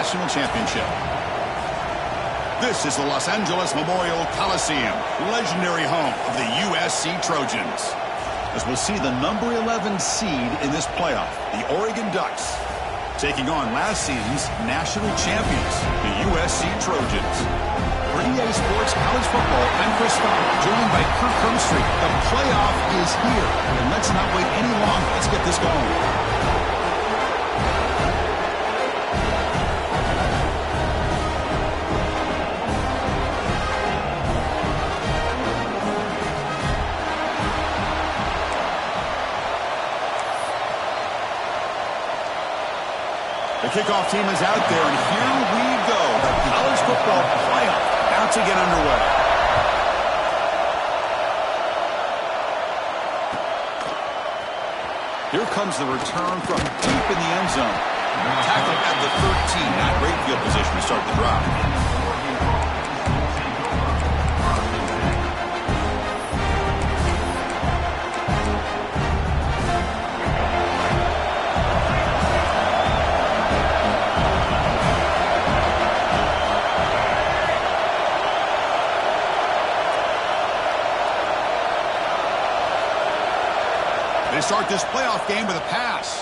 national championship. This is the Los Angeles Memorial Coliseum, legendary home of the USC Trojans. As we'll see the number 11 seed in this playoff, the Oregon Ducks, taking on last season's national champions, the USC Trojans. For EA Sports College Football, I'm Chris Stock, joined by Kirk Herbstreit. The playoff is here, and let's not wait any longer. Let's get this going. The kickoff team is out there, and here we go. The college football playoff about to get underway. Here comes the return from deep in the end zone. Tackled at the 13. Not great field position to start the drive. They start this playoff game with a pass.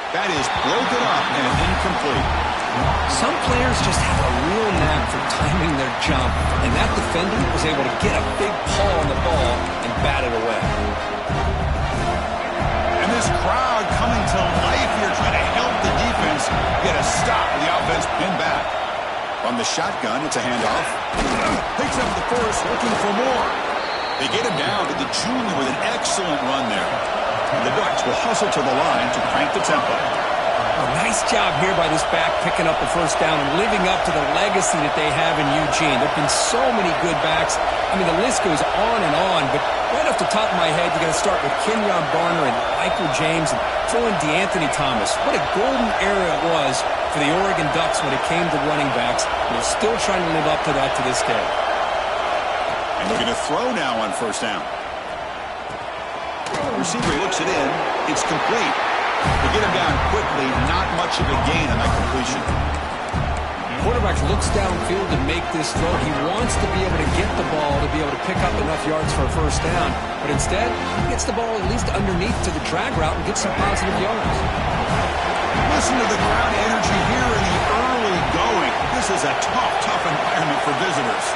That is broken up and incomplete. Some players just have a real knack for timing their jump, and that defender was able to get a big paw on the ball and bat it away. And this crowd coming to life here, trying to help the defense get a stop with the offense pinned back. On the shotgun, it's a handoff. Picks up the first, looking for more. They get him down to the junior with an excellent run there. And the Ducks will hustle to the line to crank the tempo. Oh, nice job here by this back, picking up the first down and living up to the legacy that they have in Eugene. There have been so many good backs. I mean, the list goes on and on, but right off the top of my head, you got to start with Kenyon Barner and Michael James and throw in DeAnthony Thomas. What a golden era it was for the Oregon Ducks when it came to running backs. They're still trying to live up to that to this day. And they're going to throw now on first down. Receiver looks it in. It's complete. They get him down quickly. Not much of a gain on that completion. Quarterback looks downfield to make this throw. He wants to be able to get the ball to be able to pick up enough yards for a first down. But instead, he gets the ball at least underneath to the drag route and gets some positive yards. Listen to the crowd energy here in the early going. This is a tough environment for visitors.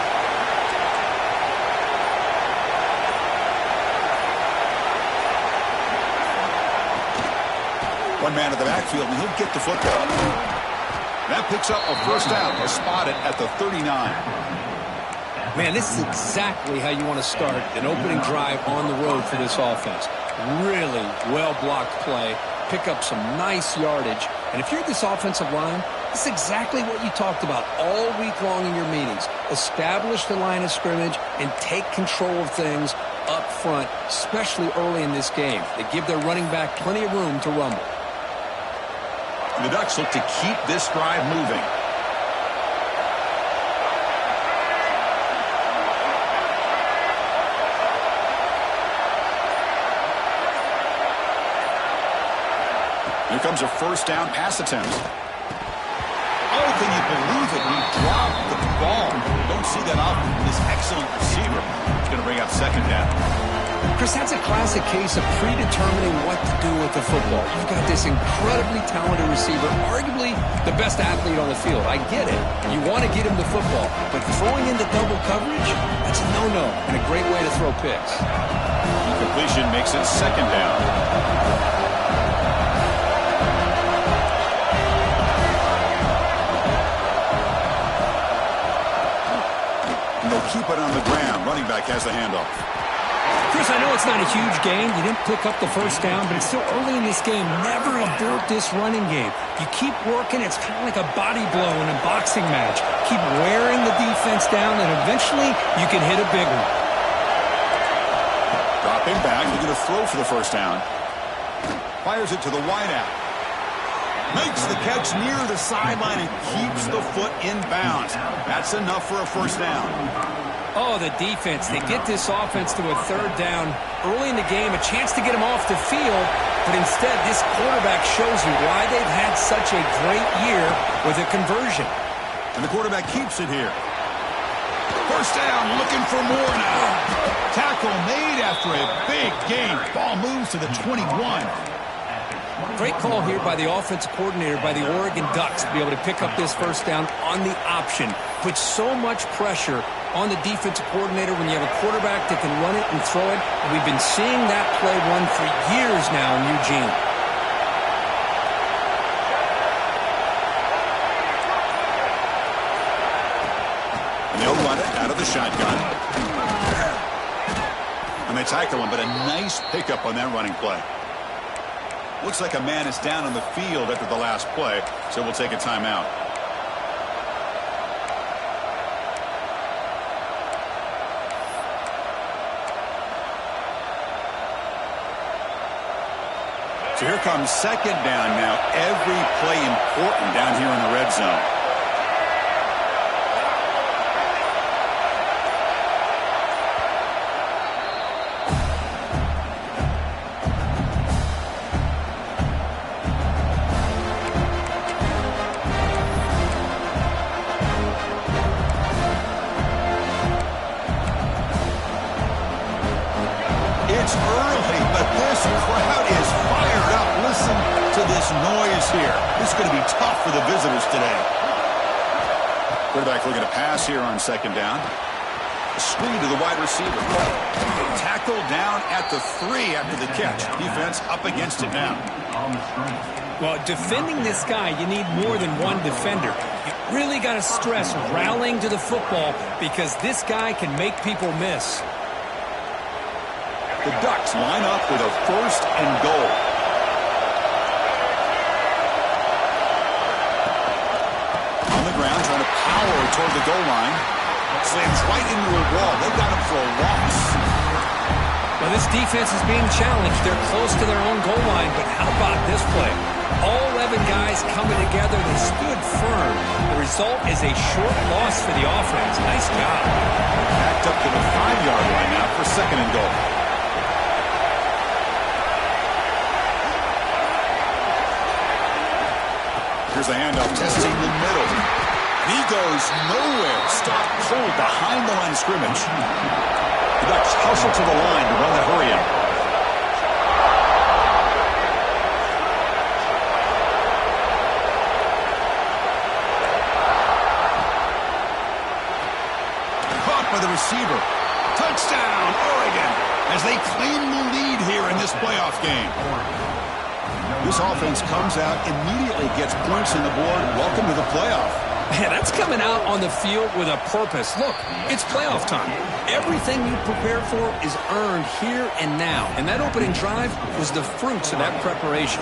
One man in the backfield, and he'll get the football. That picks up a first down. They'll spot it at the 39. Man, this is exactly how you want to start an opening drive on the road for this offense. Really well-blocked play, pick up some nice yardage. And if you're this offensive line, this is exactly what you talked about all week long in your meetings. Establish the line of scrimmage and take control of things up front, especially early in this game. They give their running back plenty of room to rumble. The Ducks look to keep this drive moving. Here comes a first down pass attempt. Oh, can you believe it? He dropped the ball. Don't see that often from this excellent receiver. He's going to bring up second down. Chris, that's a classic case of predetermining what to do with the football. You've got this incredibly talented receiver, arguably the best athlete on the field. I get it. You want to get him the football, but throwing into double coverage, that's a no-no and a great way to throw picks. Incompletion makes it second down. And they'll keep it on the ground. Running back has the handoff. Chris, I know it's not a huge gain. You didn't pick up the first down, but it's still early in this game. Never abort this running game. You keep working. It's kind of like a body blow in a boxing match. Keep wearing the defense down, and eventually you can hit a big one. Dropping back. They're going to throw for the first down. Fires it to the wideout. Makes the catch near the sideline and keeps the foot in bounds. That's enough for a first down. Oh, the defense. They get this offense to a third down early in the game, a chance to get them off the field, But instead, this quarterback shows you why they've had such a great year with a conversion. And the quarterback keeps it here. First down, looking for more now. Tackle made after a big gain. Ball moves to the 21. Great call here by the offensive coordinator by the Oregon Ducks to be able to pick up this first down on the option. Puts so much pressure on the defensive coordinator when you have a quarterback that can run it and throw it. And we've been seeing that play run for years now in Eugene. And they'll run it out of the shotgun. And they tackle him, but a nice pickup on that running play. Looks like a man is down on the field after the last play, so we'll take a timeout. So here comes second down now. Every play important down here in the red zone. It's early, but this crowd is fired up. Listen to this noise here. This is going to be tough for the visitors today. Quarterback looking to pass here on second down. Screen to the wide receiver. Tackle down at the 3 after the catch. Defense up against it now. Well, defending this guy, you need more than one defender. You really got to stress rallying to the football because this guy can make people miss. The Ducks line up with a first and goal. On the ground, trying to power toward the goal line. Slams right into a wall. They've got him for a loss. Well, this defense is being challenged. They're close to their own goal line, but how about this play? All 11 guys coming together. They stood firm. The result is a short loss for the offense. Nice job. Backed up to the 5-yard line now for second and goal. Here's a handoff, testing the middle. He goes nowhere. Stop cold behind the line of scrimmage. The Ducks hustle to the line to run the hurry-up. Caught by the receiver. Touchdown, Oregon, as they claim the lead here in this playoff game. This offense comes out, immediately gets points on the board. Welcome to the playoff. Man, that's coming out on the field with a purpose. Look, it's playoff time. Everything you prepared for is earned here and now. And that opening drive was the fruits of that preparation.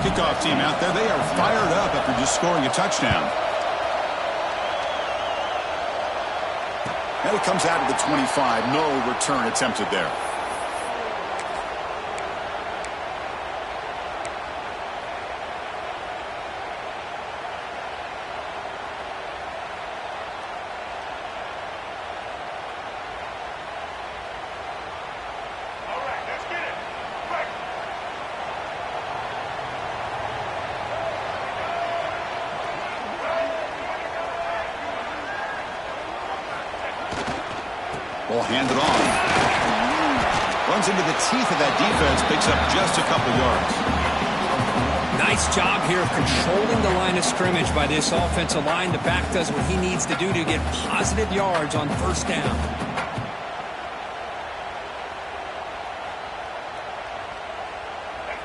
Kickoff team out there, they are fired up after just scoring a touchdown. Now he comes out of the 25. No return attempted there. Ball handed off. Runs into the teeth of that defense. Picks up just a couple yards. Nice job here of controlling the line of scrimmage by this offensive line. The back does what he needs to do to get positive yards on first down.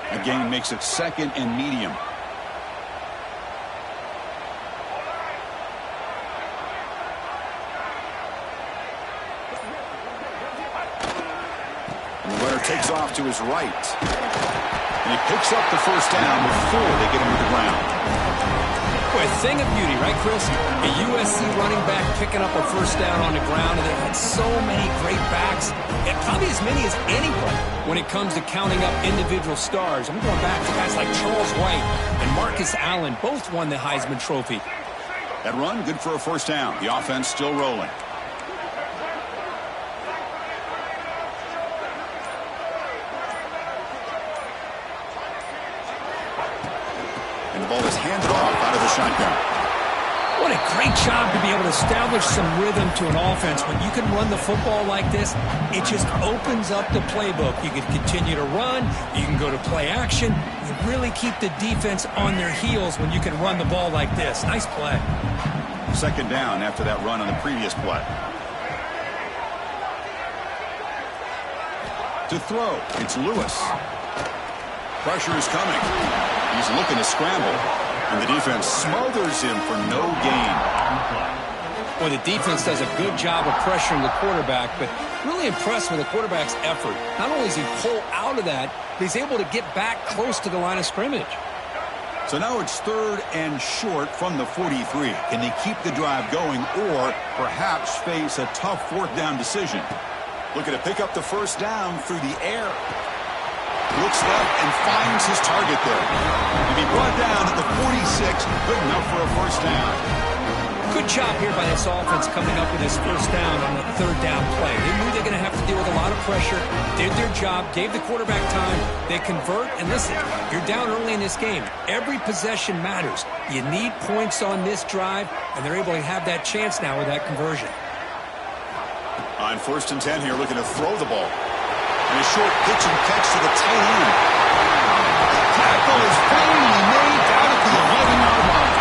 A gain makes it second and medium. Takes off to his right. And he picks up the first down before they get him to the ground. Boy, a thing of beauty, right, Chris? A USC running back picking up a first down on the ground, and they've had so many great backs, and probably as many as anyone when it comes to counting up individual stars. I'm going back to guys like Charles White and Marcus Allen. Both won the Heisman Trophy. That run, good for a first down. The offense still rolling. And the ball is handed off out of the shotgun. What a great job to be able to establish some rhythm to an offense. When you can run the football like this, it just opens up the playbook. You can continue to run. You can go to play action. You really keep the defense on their heels when you can run the ball like this. Nice play. Second down after that run on the previous play. To throw, it's Lewis. Pressure is coming. He's looking to scramble. And the defense smothers him for no gain. Well, the defense does a good job of pressuring the quarterback, but really impressed with the quarterback's effort. Not only does he pull out of that, but he's able to get back close to the line of scrimmage. So now it's 3rd and short from the 43. Can they keep the drive going or perhaps face a tough 4th down decision? Looking to pick up the first down through the air. Looks left and finds his target there. To be brought down at the 46, good enough for a first down. Good job here by this offense coming up with this first down on the 3rd down play. They knew they were going to have to deal with a lot of pressure, did their job, gave the quarterback time, they convert, and listen, you're down early in this game. Every possession matters. You need points on this drive, and they're able to have that chance now with that conversion. On 1st and 10 here, looking to throw the ball. And a short pitch and catch to the tight end. The tackle is finally made down at the 11-yard line.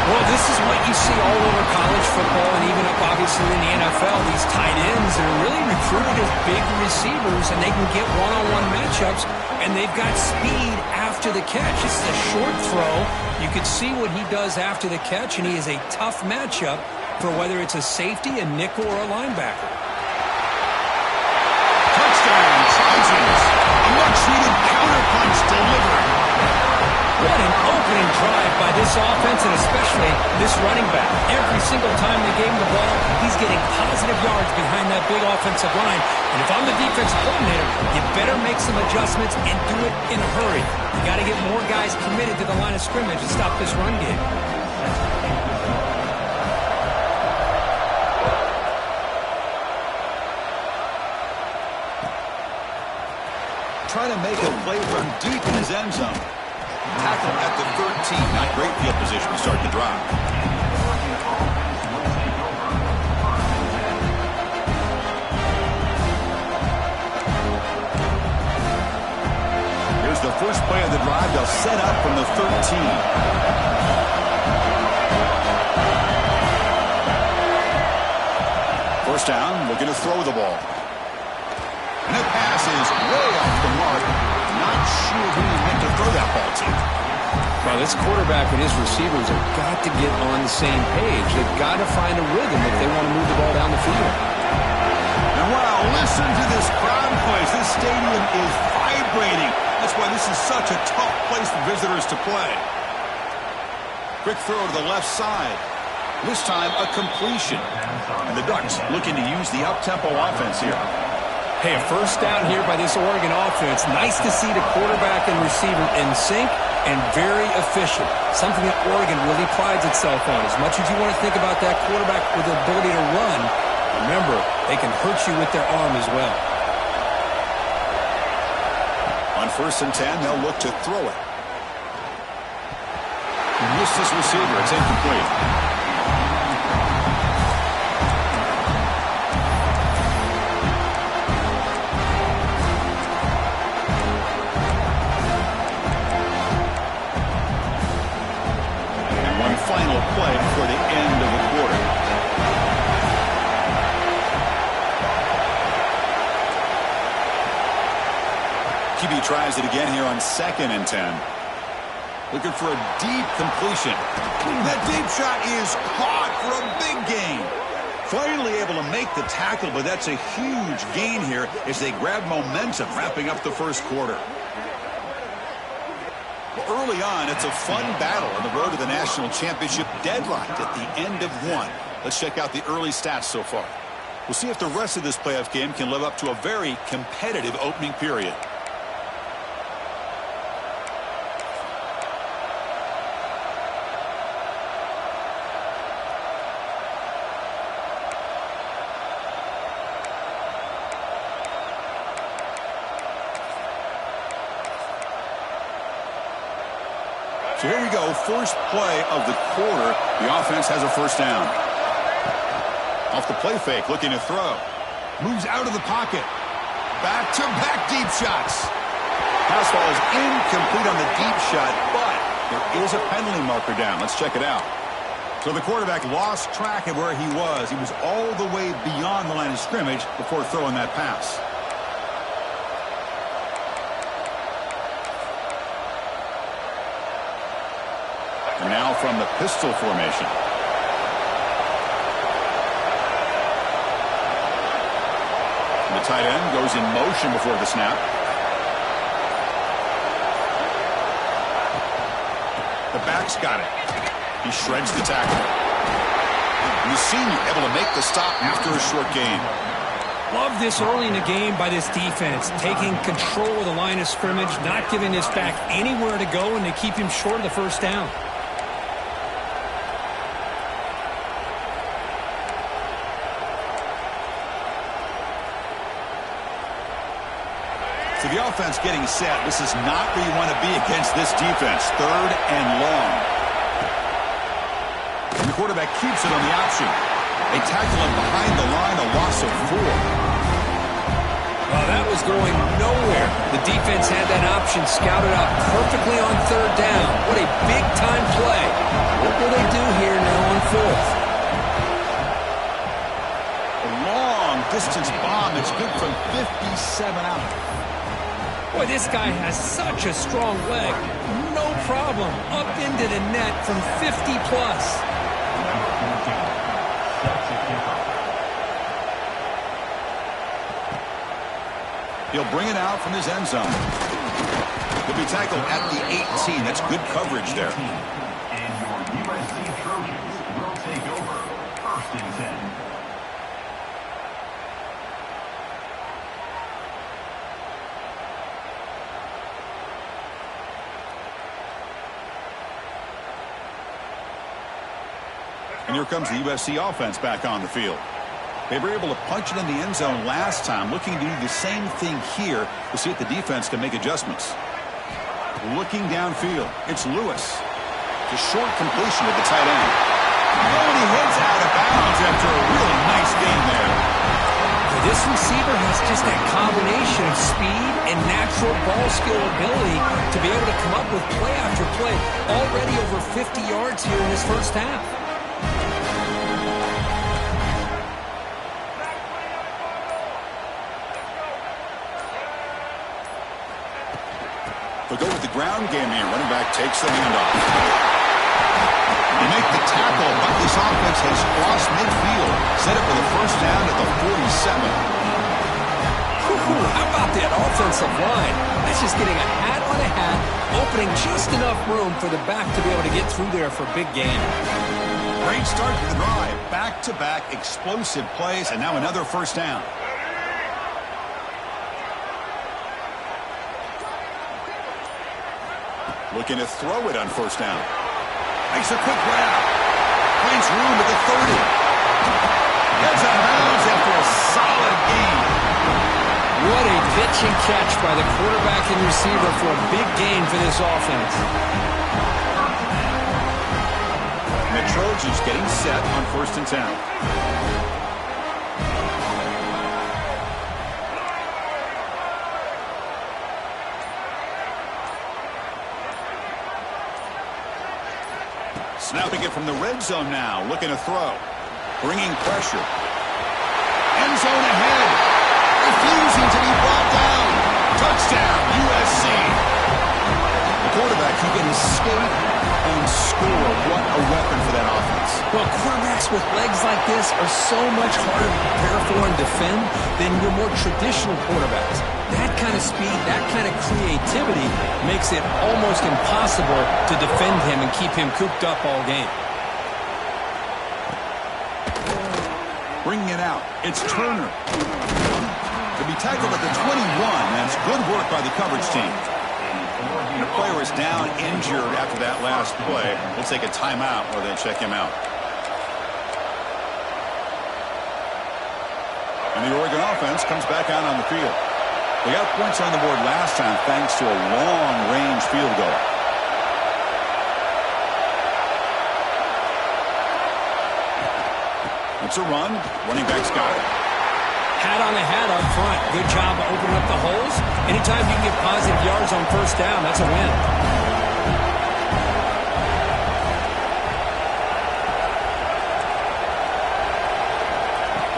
Well, this is what you see all over college football and even up, obviously, in the NFL. These tight ends are really recruited as big receivers, and they can get one-on-one matchups, and they've got speed after the catch. This is a short throw. You can see what he does after the catch, and he is a tough matchup for whether it's a safety, a nickel, or a linebacker. Trojans, a much-needed counterpunch delivered. What an opening drive by this offense, and especially this running back. Every single time they gave him the ball, he's getting positive yards behind that big offensive line. And if I'm the defensive coordinator, you better make some adjustments and do it in a hurry. You got to get more guys committed to the line of scrimmage to stop this run game. Trying to make a play from deep in his end zone. Tackle at the 13. Not great field position to start the drive. Here's the first play of the drive. They'll set up from the 13. First down, looking to throw the ball. And that pass is way off the mark. Not sure who he meant to throw that ball to. Well, this quarterback and his receivers have got to get on the same page. They've got to find a rhythm if they want to move the ball down the field. And wow, listen to this crowd noise. This stadium is vibrating. That's why this is such a tough place for visitors to play. Quick throw to the left side. This time a completion. And the Ducks looking to use the up-tempo offense here. Hey, a first down here by this Oregon offense. Nice to see the quarterback and receiver in sync and very efficient. Something that Oregon really prides itself on. As much as you want to think about that quarterback with the ability to run, remember, they can hurt you with their arm as well. On 1st and 10, they'll look to throw it. Missed this receiver. It's incomplete. Final play before the end of the quarter. QB tries it again here on 2nd and 10. Looking for a deep completion. That deep shot is caught for a big gain. Finally able to make the tackle, but that's a huge gain here as they grab momentum wrapping up the first quarter. Early on, it's a fun battle on the road to the national championship, deadlocked at the end of one. Let's check out the early stats so far. We'll see if the rest of this playoff game can live up to a very competitive opening period. So here we go, first play of the quarter. The offense has a first down. Off the play fake, looking to throw. Moves out of the pocket. Back-to-back deep shots. Pass ball is incomplete on the deep shot, but there is a penalty marker down. Let's check it out. So the quarterback lost track of where he was. He was all the way beyond the line of scrimmage before throwing that pass. And now from the pistol formation. The tight end goes in motion before the snap. The back's got it. He shreds the tackle. And the senior able to make the stop after a short gain. Love this early in the game by this defense, taking control of the line of scrimmage, not giving this back anywhere to go, and to keep him short of the first down. So the offense getting set. This is not where you want to be against this defense. Third and long. And the quarterback keeps it on the option. They tackle him behind the line, a loss of 4. Well, that was going nowhere. The defense had that option scouted out perfectly on third down. What a big-time play. What will they do here now on fourth? A long-distance bomb. It's good from 57 out. Boy, this guy has such a strong leg. No problem. Up into the net from 50-plus. He'll bring it out from his end zone. He'll be tackled at the 18. That's good coverage there. And your USC Trojans will take over first and 10. And here comes the USC offense back on the field. They were able to punch it in the end zone last time, looking to do the same thing here to see if the defense can make adjustments. Looking downfield, it's Lewis. The short completion with the tight end. Oh, and he heads out of bounds after a really nice game there. This receiver has just that combination of speed and natural ball skill ability to be able to come up with play after play. Already over 50 yards here in his first half. They'll go with the ground game here. Running back takes the handoff. They make the tackle, but this offense has crossed midfield. Set up for the first down at the 47. How about that offensive line? That's just getting a hat on a hat, opening just enough room for the back to be able to get through there for a big gain. Great start to the drive. Back-to-back explosive plays, and now another first down. Looking to throw it on first down. Makes a quick grab. Finds room at the 30. Gets out of bounds after a solid gain. What a pitch and catch by the quarterback and receiver for a big gain for this offense. And the Trojans getting set on first and 10. Snapping it from the red zone now, looking to throw. Bringing pressure. End zone ahead. Refusing to be brought down. Touchdown, USC. The quarterback who can escape and score. What a weapon for that offense. Well, quarterbacks with legs like this are so much harder to prepare for and defend than your more traditional quarterbacks. That kind of speed, that kind of creativity makes it almost impossible to defend him and keep him cooped up all game. Bringing it out, it's Turner. To be tackled at the 21, that's good work by the coverage team. And the player is down injured after that last play. We'll take a timeout or they check him out. And the Oregon offense comes back out on the field. They got points on the board last time thanks to a long-range field goal. wants a run. Running back's got it. Hat on the hat up front. Good job of opening up the holes. Anytime you can get positive yards on first down, that's a win.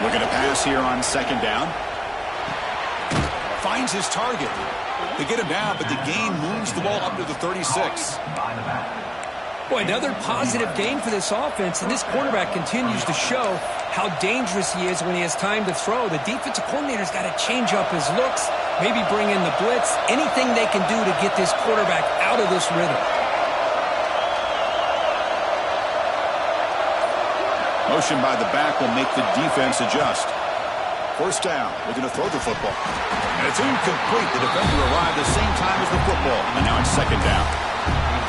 Looking to pass here on second down. Finds his target. They get him down, but the gain moves the ball up to the 36. Boy, another positive gain for this offense, and this quarterback continues to show how dangerous he is when he has time to throw. The defensive coordinator's got to change up his looks, maybe bring in the blitz, anything they can do to get this quarterback out of this rhythm. Motion by the back will make the defense adjust. First down, looking to throw the football. And it's incomplete. The defender arrived the same time as the football, and now it's second down.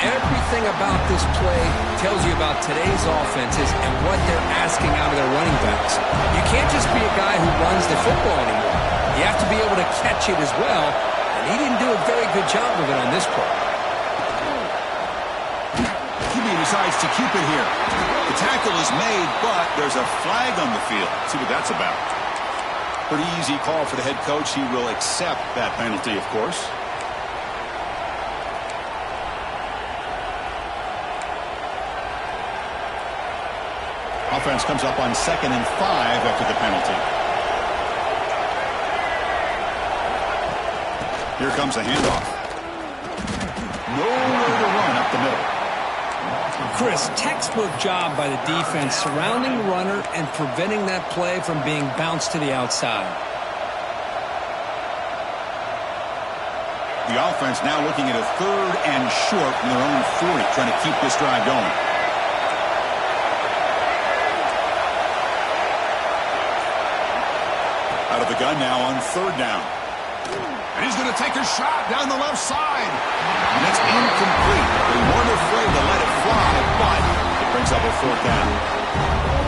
Everything about this play tells you about today's offenses and what they're asking out of their running backs. You can't just be a guy who runs the football anymore. You have to be able to catch it as well, and he didn't do a very good job of it on this play. QB decides to keep it here. The tackle is made, but there's a flag on the field. Let's see what that's about. Pretty easy call for the head coach. He will accept that penalty, of course. Offense comes up on 2nd and 5 after the penalty. Here comes a handoff. Nowhere to run up the middle. Chris, textbook job by the defense surrounding the runner and preventing that play from being bounced to the outside. The offense now looking at a 3rd and short from their own 40, trying to keep this drive going. Out of the gun now on 3rd down. And he's going to take a shot down the left side. And it's incomplete. They weren't afraid to let it fly, but it brings up a 4th down.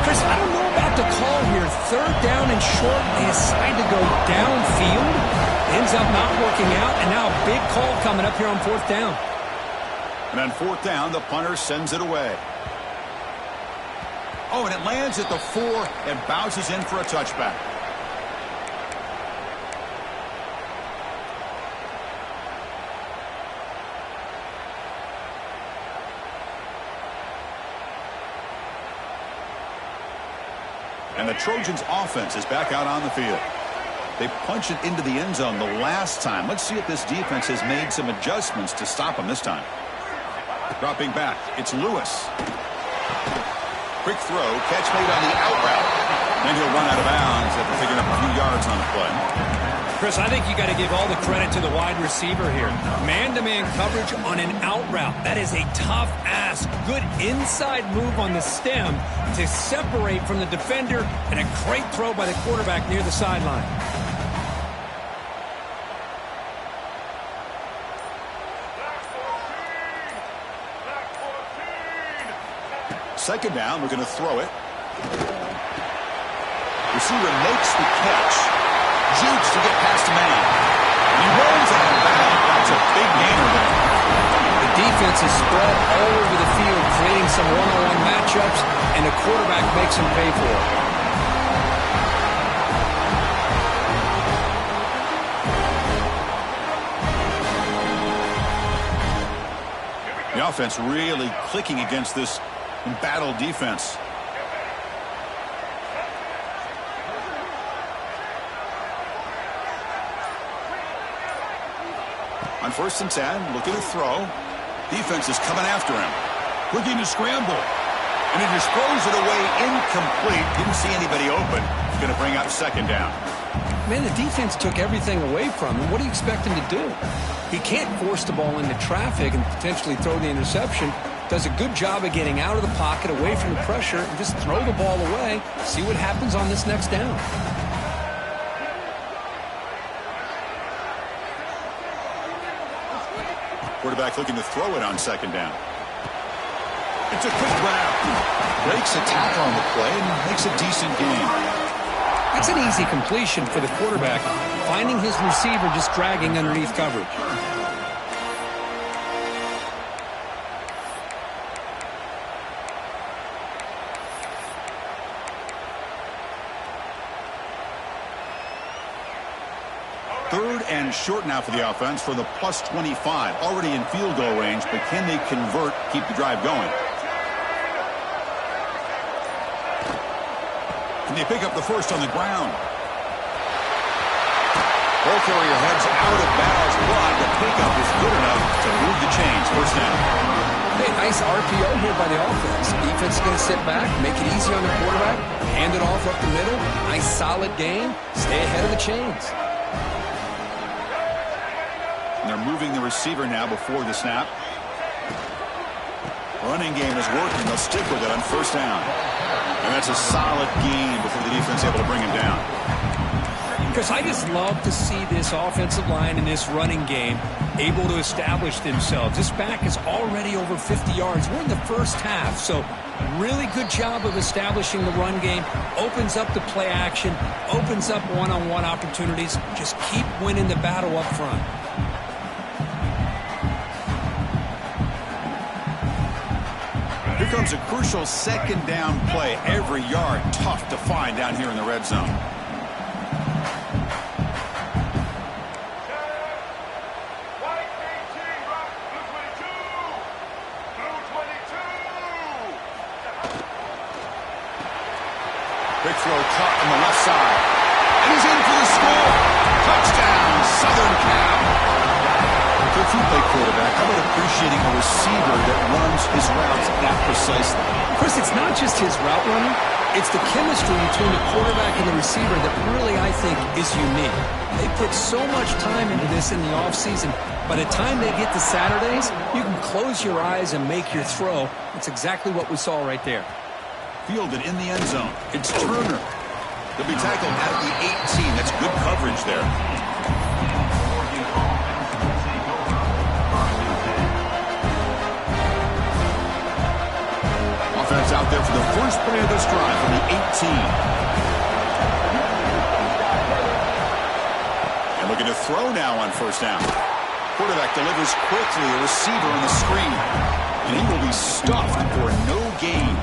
Chris, I don't know about the call here. 3rd down and short. They decide to go downfield. Ends up not working out. And now a big call coming up here on 4th down. And on 4th down, the punter sends it away. Oh, and it lands at the 4 and bounces in for a touchback. And the Trojans' offense is back out on the field. They punched it into the end zone the last time. Let's see if this defense has made some adjustments to stop them this time. Dropping back, it's Lewis. Quick throw, catch made on the out route. Then he'll run out of bounds after picking up a few yards on the play. Chris, I think you got to give all the credit to the wide receiver here. Man-to-man coverage on an out route. That is a tough ask. Good inside move on the stem to separate from the defender, and a great throw by the quarterback near the sideline. Second down, we're going to throw it. Receiver makes the catch. Jukes to get past the man. And he rolls out of bounds. That's a big gainer there. The defense is spread all over the field, creating some one-on-one matchups, and the quarterback makes them pay for it. The offense really clicking against this embattled defense. On 1st and 10, looking to throw. Defense is coming after him. Looking to scramble. And he just throws it away incomplete. Didn't see anybody open. Going to bring up 2nd down. Man, the defense took everything away from him. What do you expect him to do? He can't force the ball into traffic and potentially throw the interception. Does a good job of getting out of the pocket, away from the pressure, and just throw the ball away. See what happens on this next down. Quarterback looking to throw it on 2nd down. It's a quick grab. Breaks a tackle on the play and makes a decent gain. That's an easy completion for the quarterback, finding his receiver just dragging underneath coverage. 3rd and short now for the offense for the plus 25. Already in field goal range, but can they convert, keep the drive going? Can they pick up the first on the ground? Ball carrier heads out of bounds, but the pickup is good enough to move the chains. First down. Hey, nice RPO here by the offense. Defense is going to sit back, make it easy on the quarterback, hand it off up the middle. Nice solid game. Stay ahead of the chains. And they're moving the receiver now before the snap. Running game is working. They'll stick with it on first down. And that's a solid game before the defense is able to bring him down. Because I just love to see this offensive line and this running game able to establish themselves. This back is already over 50 yards. We're in the first half, so really good job of establishing the run game. Opens up the play action, opens up one-on-one opportunities. Just keep winning the battle up front. Here comes a crucial second down play. Every yard tough to find down here in the red zone. Big throw caught on the left side. And he's in for the score. Touchdown, Southern Cal. For a two-play quarterback, how about appreciating a receiver that runs his routes that precisely? Chris, it's not just his route running. It's the chemistry between the quarterback and the receiver that really, I think, is unique. They put so much time into this in the offseason. By the time they get to Saturdays, you can close your eyes and make your throw. It's exactly what we saw right there. Fielded in the end zone. It's Turner. They'll be tackled at the 18. That's good coverage there. Offense out there for the first play of this drive from the 18. And looking to throw now on first down. Quarterback delivers quickly, a receiver on the screen. And he will be stuffed for no gain.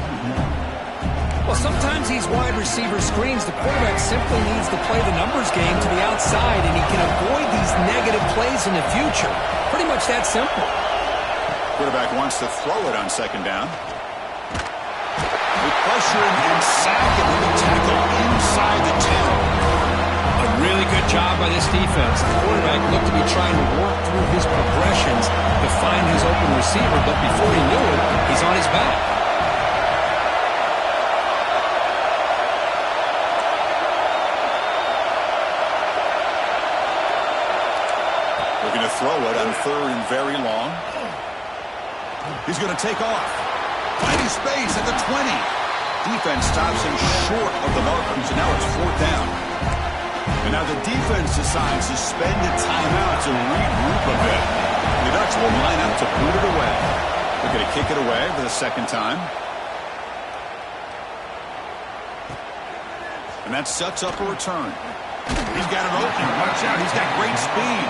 Well, sometimes these wide receiver screens, the quarterback simply needs to play the numbers game to the outside, and he can avoid these negative plays in the future. Pretty much that simple. Quarterback wants to throw it on second down. They pressure him and sack him with a tackle inside the 10. A really good job by this defense. The quarterback looked to be trying to work through his progressions to find his open receiver, but before he knew it, he's on his back. Looking to throw it on 3rd and very long. He's going to take off. Finding space at the 20. Defense stops him short of the marker, so now it's 4th down. And now the defense decides to spend a timeout to regroup a bit. The Ducks will line up to boot it away. They're going to kick it away for the second time. And that sets up a return. He's got an open. Watch out. He's got great speed.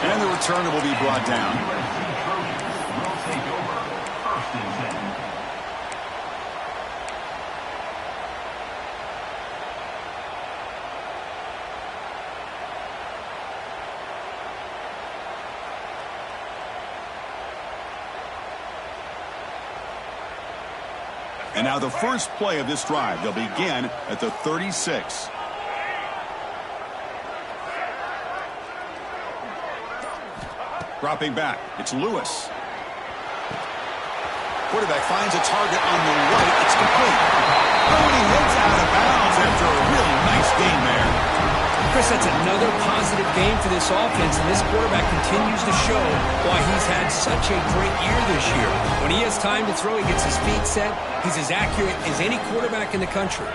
And the returner will be brought down. And now the first play of this drive. They'll begin at the 36. Dropping back, it's Lewis. Quarterback finds a target on the right. It's complete. Oh, and he heads out of bounds after a really nice game there. Chris, that's another positive game for this offense, and this quarterback continues to show why he's had such a great year this year. When he has time to throw, he gets his feet set. He's as accurate as any quarterback in the country.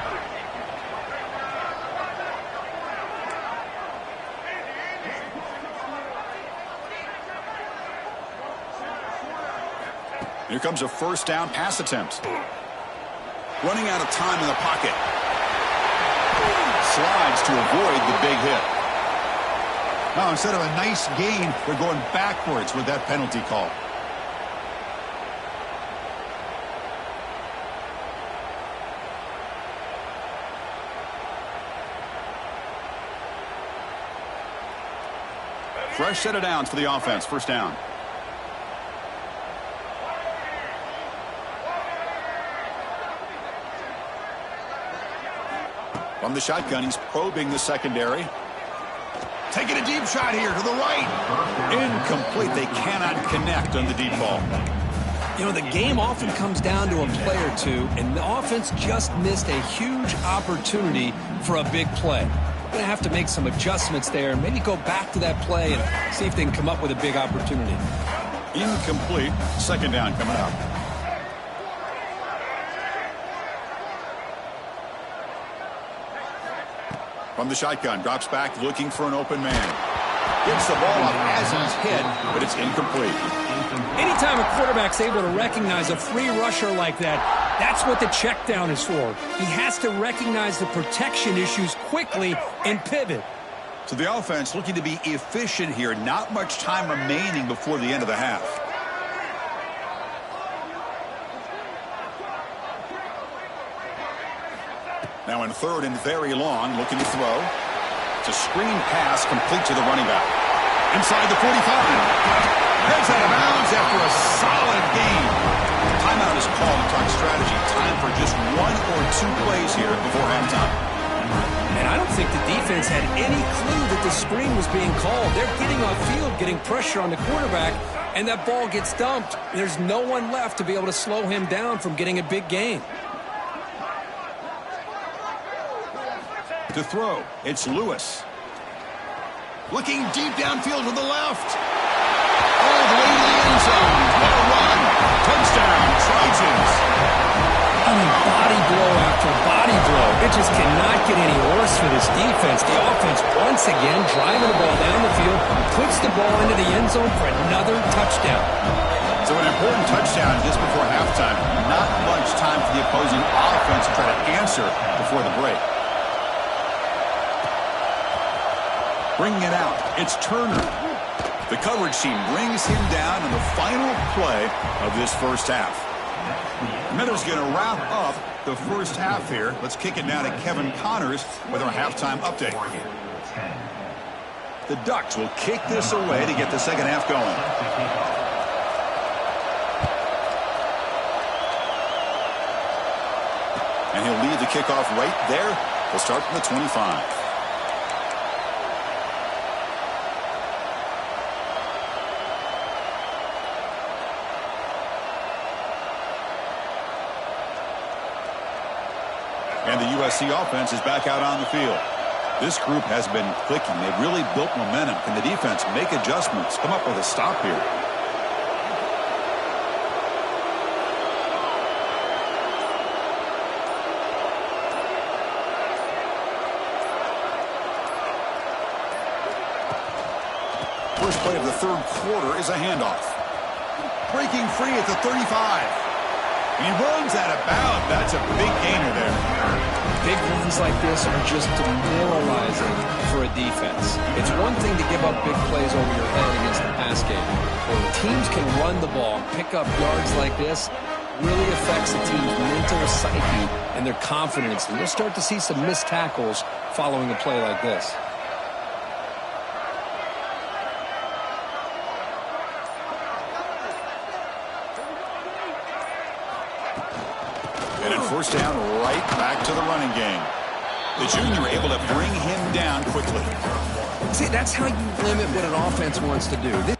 Here comes a first down pass attempt. Running out of time in the pocket. Slides to avoid the big hit. Now, instead of a nice gain, they're going backwards with that penalty call. Fresh set of downs for the offense. First down. From the shotgun, he's probing the secondary. Taking a deep shot here to the right. Incomplete. They cannot connect on the deep ball. You know, the game often comes down to a play or two, and the offense just missed a huge opportunity for a big play. They're going to have to make some adjustments there and maybe go back to that play and see if they can come up with a big opportunity. Incomplete. Second down coming up. From the shotgun, drops back looking for an open man. Gets the ball up as he's hit, but it's incomplete. Anytime a quarterback's able to recognize a free rusher like that, that's what the check down is for. He has to recognize the protection issues quickly and pivot. So the offense looking to be efficient here. Not much time remaining before the end of the half. Now in third and very long, looking to throw. It's a screen pass complete to the running back. Inside the 45. Heads out of bounds after a solid gain. Timeout is called to talk strategy. Time for just one or two plays here before halftime. And I don't think the defense had any clue that the screen was being called. They're getting off field, getting pressure on the quarterback, and that ball gets dumped. There's no one left to be able to slow him down from getting a big gain. To throw, it's Lewis. Looking deep downfield to the left. All the way to the end zone. What a run. Touchdown, Trojans. I mean, body blow after body blow. It just cannot get any worse for this defense. The offense, once again, driving the ball down the field, puts the ball into the end zone for another touchdown. So an important touchdown just before halftime. Not much time for the opposing offense to try to answer before the break. Bringing it out, it's Turner. The coverage team brings him down in the final play of this first half. Miller's going to wrap up the first half here. Let's kick it now to Kevin Connors with our halftime update. The Ducks will kick this away to get the second half going. And he'll lead the kickoff right there. He'll start from the 25. And the USC offense is back out on the field. This group has been clicking. They've really built momentum. Can the defense make adjustments? Come up with a stop here. First play of the third quarter is a handoff. Breaking free at the 35. And he runs out of bounds. That's a big gainer there. Big runs like this are just demoralizing for a defense. It's one thing to give up big plays over your head against the pass game. When teams can run the ball, pick up yards like this, really affects the team's mental psyche and their confidence. And you'll start to see some missed tackles following a play like this. First down, right back to the running game. The junior able to bring him down quickly. See, that's how you limit what an offense wants to do.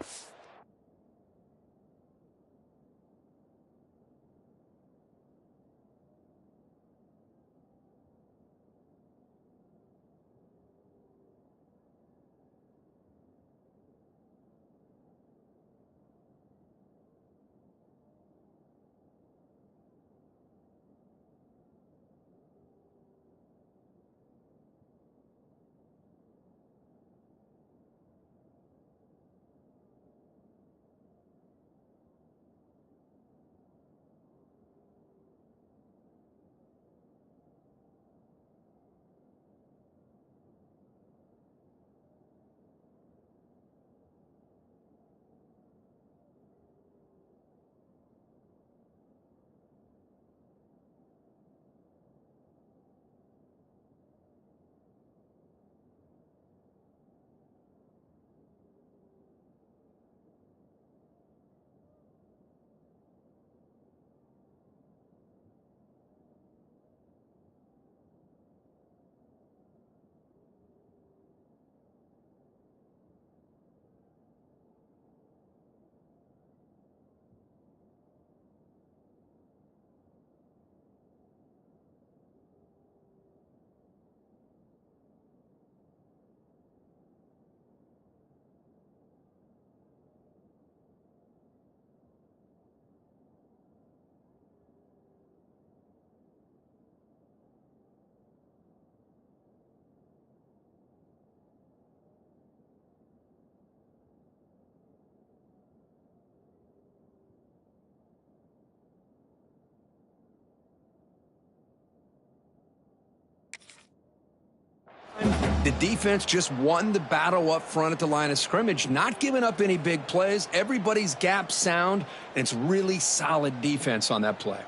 defense just won the battle up front at the line of scrimmage, not giving up any big plays. Everybody's gap sound, and it's really solid defense on that play.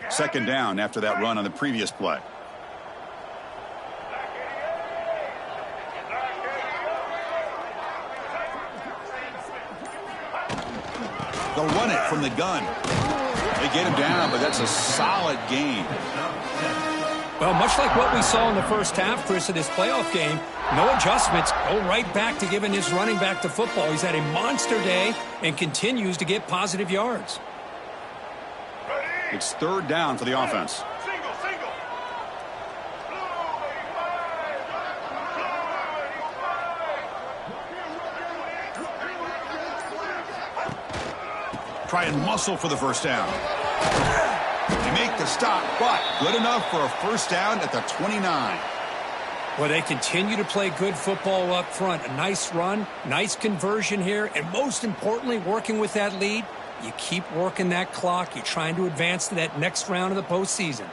Second down after that run on the previous play. They'll run it from the gun. They get him down, but that's a solid gain. Well, much like what we saw in the first half, Chris, of this playoff game, no adjustments. Go right back to giving his running back the football. He's had a monster day and continues to get positive yards. It's third down for the offense. Try and muscle for the first down. They make the stop, but good enough for a first down at the 29. Well, they continue to play good football up front. A nice run, nice conversion here, and most importantly, working with that lead. You keep working that clock. You're trying to advance to that next round of the postseason.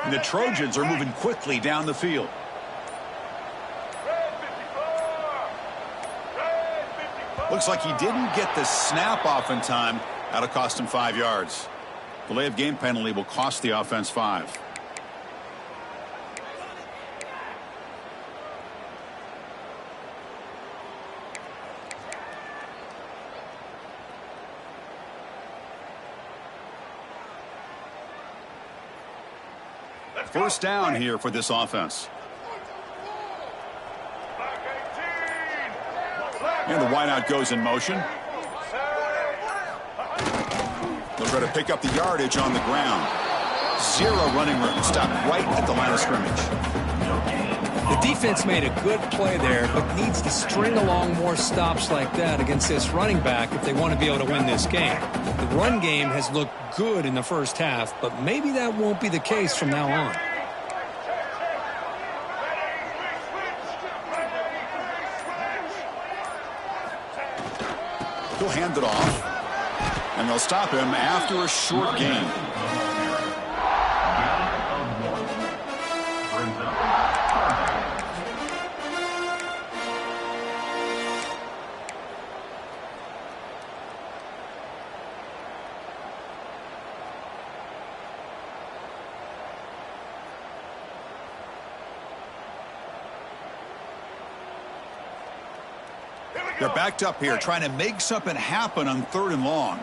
And the Trojans are moving quickly down the field. Looks like he didn't get the snap off in time. That'll cost him 5 yards. Delay of game penalty will cost the offense 5. First down here for this offense. And the wideout goes in motion. They'll try to pick up the yardage on the ground. 0 running room. Stopped right at the line of scrimmage. The defense made a good play there, but needs to string along more stops like that against this running back if they want to be able to win this game. The run game has looked good in the first half, but maybe that won't be the case from now on. He'll hand it off, and they'll stop him after a short gain. They're backed up here, trying to make something happen on 3rd and long.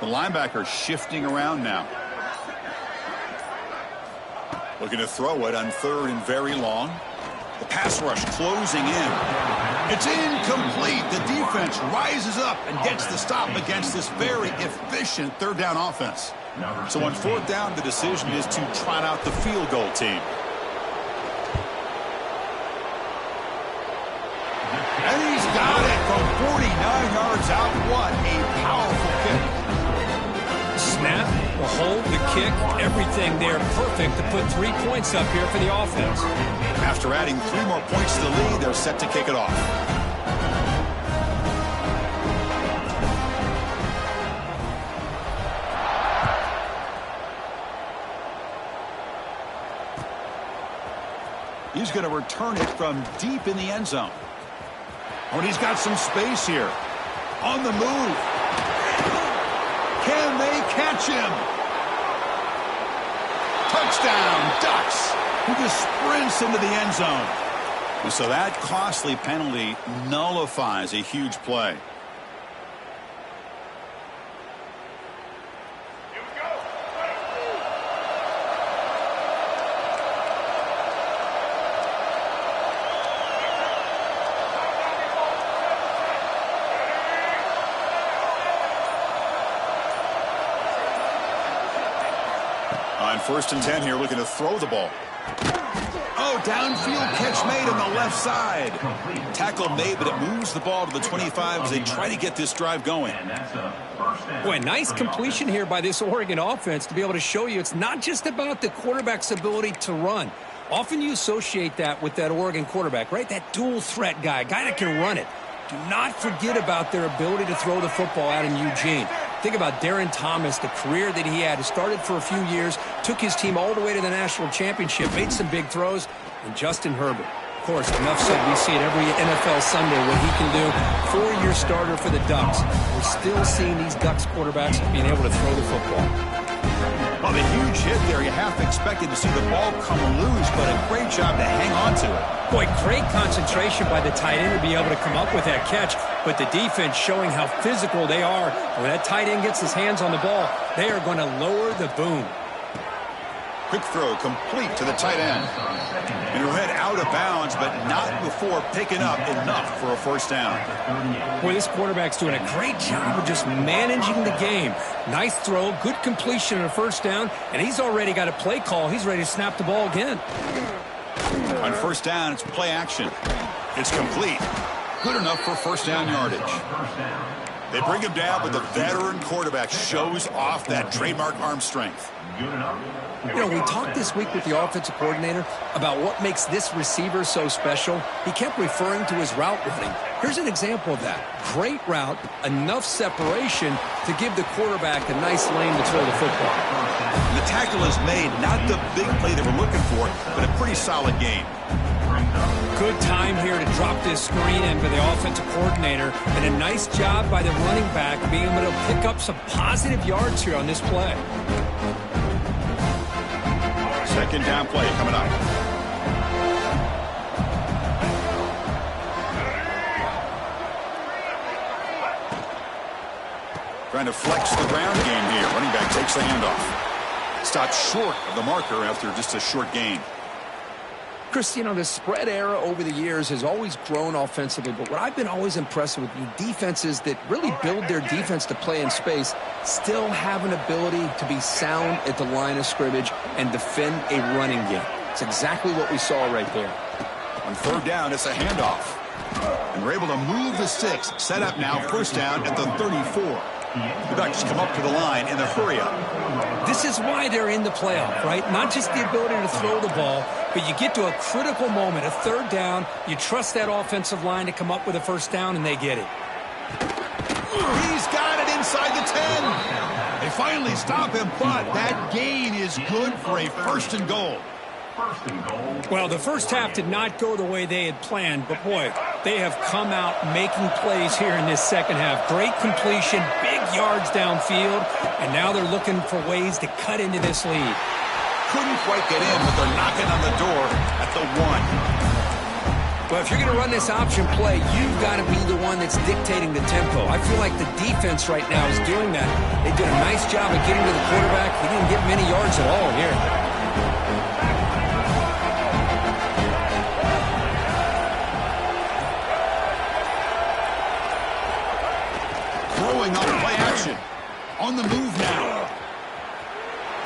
The linebacker shifting around now. Looking to throw it on 3rd and very long. The pass rush closing in. It's incomplete. The defense rises up and gets the stop against this very efficient 3rd down offense. So on 4th down, the decision is to trot out the field goal team. And he's got it from 49 yards out. What a powerful kick. Snap, the hold, the kick, everything there perfect to put 3 points up here for the offense. After adding 3 more points to the lead, they're set to kick it off. He's going to return it from deep in the end zone. Oh, and he's got some space here. On the move. Can they catch him? Touchdown, Ducks. He just sprints into the end zone. And so that costly penalty nullifies a huge play. On 1st and 10 here, looking to throw the ball. Oh, downfield catch made on the left left side. Tackle made, but it moves the ball to the 25 as they try to get this drive going. Boy, nice completion here by this Oregon offense to be able to show you it's not just about the quarterback's ability to run. Often you associate that with that Oregon quarterback, right? That dual threat guy that can run it. Do not forget about their ability to throw the football out in Eugene. Think about Darren Thomas, the career that he had. He started for a few years, took his team all the way to the national championship, made some big throws, and Justin Herbert. Of course, enough said, we see it every NFL Sunday what he can do. 4-year starter for the Ducks. We're still seeing these Ducks quarterbacks being able to throw the football. Well, the huge hit there, you half expected to see the ball come loose, but a great job to hang on to it. Boy, great concentration by the tight end to be able to come up with that catch, but the defense showing how physical they are. When that tight end gets his hands on the ball, they are going to lower the boom. Quick throw complete to the tight end. And he'll head out of bounds, but not before picking up enough for a first down. Boy, this quarterback's doing a great job of just managing the game. Nice throw, good completion and a first down, and he's already got a play call. He's ready to snap the ball again. On first down, it's play action. It's complete. Good enough for first down yardage. They bring him down, but the veteran quarterback shows off that trademark arm strength. You know, we talked this week with the offensive coordinator about what makes this receiver so special. He kept referring to his route running. Here's an example of that. Great route, enough separation to give the quarterback a nice lane to throw the football. The tackle is made, not the big play that we're looking for, but a pretty solid game. Good time here to drop this screen in for the offensive coordinator, and a nice job by the running back being able to pick up some positive yards here on this play. Second down play coming up. Trying to flex the ground game here. Running back takes the handoff. Stopped short of the marker after just a short gain. Chris, you know, the spread era over the years has always grown offensively, but what I've been always impressed with the defenses that really build their defense to play in space still have an ability to be sound at the line of scrimmage and defend a running game. It's exactly what we saw right there. On third down, it's a handoff. And we're able to move the sticks. Set up now, first down at the 34. The Ducks come up to the line in the hurry-up. This is why they're in the playoff, right? Not just the ability to throw the ball, but you get to a critical moment, a third down, you trust that offensive line to come up with a first down, and they get it. He's got it inside the 10. They finally stop him, but that gain is good for a first and goal. Well, the first half did not go the way they had planned, but boy, they have come out making plays here in this second half. Great completion, big yards downfield, and now they're looking for ways to cut into this lead. Couldn't quite get in, but they're knocking on the door at the 1. Well, if you're going to run this option play, you've got to be the one that's dictating the tempo. I feel like the defense right now is doing that. They did a nice job of getting to the quarterback. He didn't get many yards at all here. Throwing on play action. On the move now.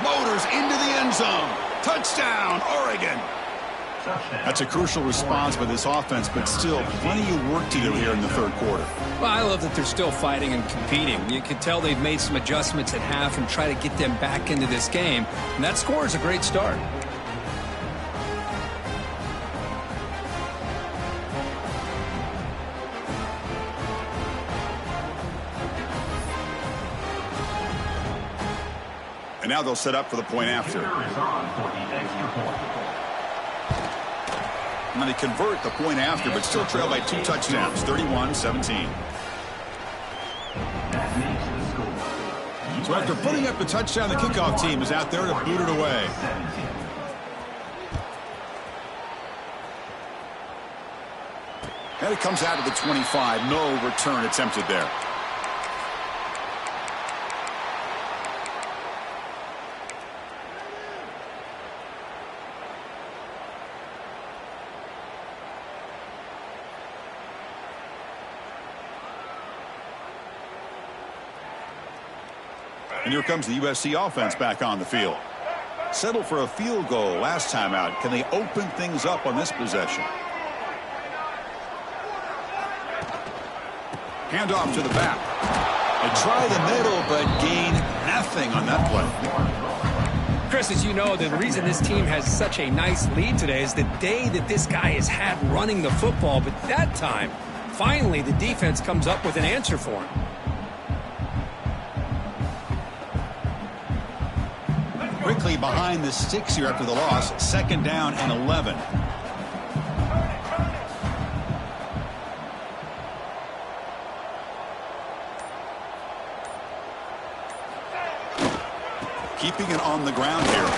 Motors into the end zone. Touchdown, Oregon. That's a crucial response by this offense, but still plenty of work to do here in the third quarter. Well, I love that they're still fighting and competing. You can tell they've made some adjustments at half and try to get them back into this game. And that score is a great start. And now they'll set up for the point after. And they convert the point after, but still trail by 2 touchdowns, 31-17. So after putting up the touchdown, the kickoff team is out there to boot it away. And it comes out of the 25. No return attempted there. And here comes the USC offense back on the field. Settled for a field goal last time out. Can they open things up on this possession? Hand off to the back. They try the middle, but gain nothing on that play. Chris, as you know, the reason this team has such a nice lead today is the day that this guy has had running the football. But that time, finally, the defense comes up with an answer for him. Quickly behind the sticks here after the loss. 2nd down and 11. Keeping it on the ground here.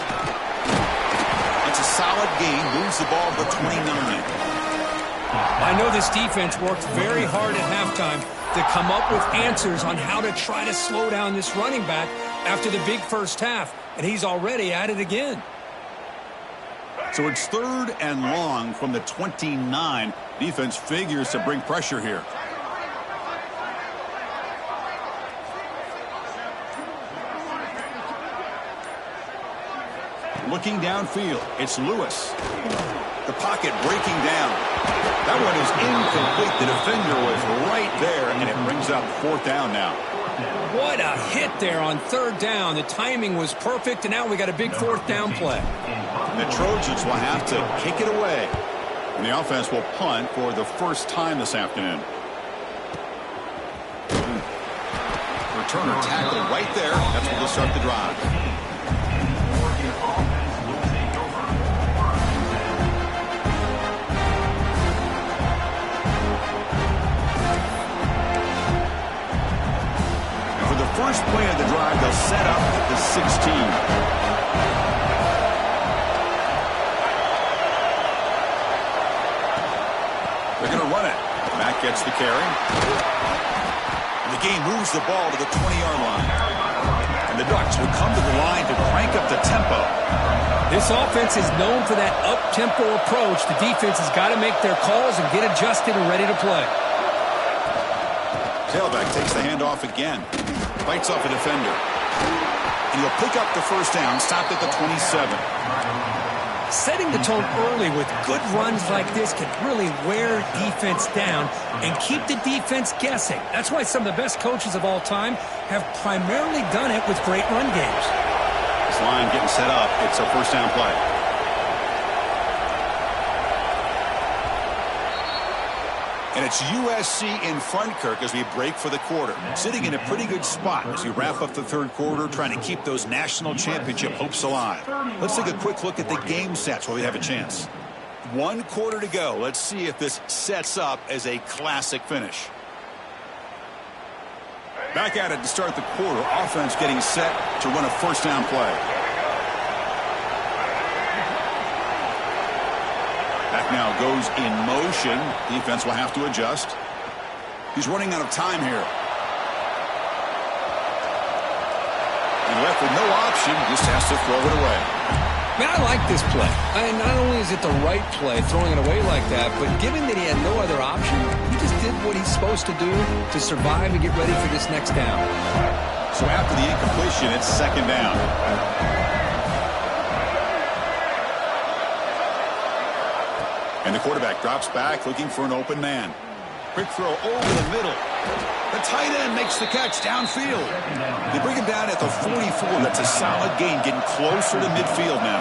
It's a solid gain. Moves the ball to 29. I know this defense worked very hard at halftime to come up with answers on how to try to slow down this running back after the big first half, and he's already at it again. So it's 3rd and long from the 29. Defense figures to bring pressure here. Looking downfield, it's Lewis. The pocket breaking down. That one is incomplete. The defender was right there, and it brings up 4th down now. What a hit there on 3rd down. The timing was perfect, and now we got a big 4th down play. The Trojans will have to kick it away. And the offense will punt for the first time this afternoon. Returner tackled right there. That's where they'll start the drive. First play of the drive, they'll set up at the 16. They're going to run it. Matt gets the carry. The game moves the ball to the 20-yard line. And the Ducks will come to the line to crank up the tempo. This offense is known for that up-tempo approach. The defense has got to make their calls and get adjusted and ready to play. Tailback takes the handoff again. Bites off a defender. And he'll pick up the first down, stopped at the 27. Setting the tone early with good runs like this can really wear defense down and keep the defense guessing. That's why some of the best coaches of all time have primarily done it with great run games. This line getting set up. It's a first down play. And it's USC in front, Kirk, as we break for the quarter. Sitting in a pretty good spot as we wrap up the 3rd quarter, trying to keep those national championship hopes alive. Let's take a quick look at the game sets while we have a chance. 1 quarter to go. Let's see if this sets up as a classic finish. Back at it to start the quarter. Offense getting set to run a first down play. Back now goes in motion. Defense will have to adjust. He's running out of time here. And left with no option, just has to throw it away. Man, I like this play. Not only is it the right play, throwing it away like that, but given that he had no other option, he just did what he's supposed to do to survive and get ready for this next down. So after the incompletion, it's 2nd down. And the quarterback drops back, looking for an open man. Quick throw over the middle. The tight end makes the catch downfield. They bring him down at the 44. That's a solid gain, getting closer to midfield now.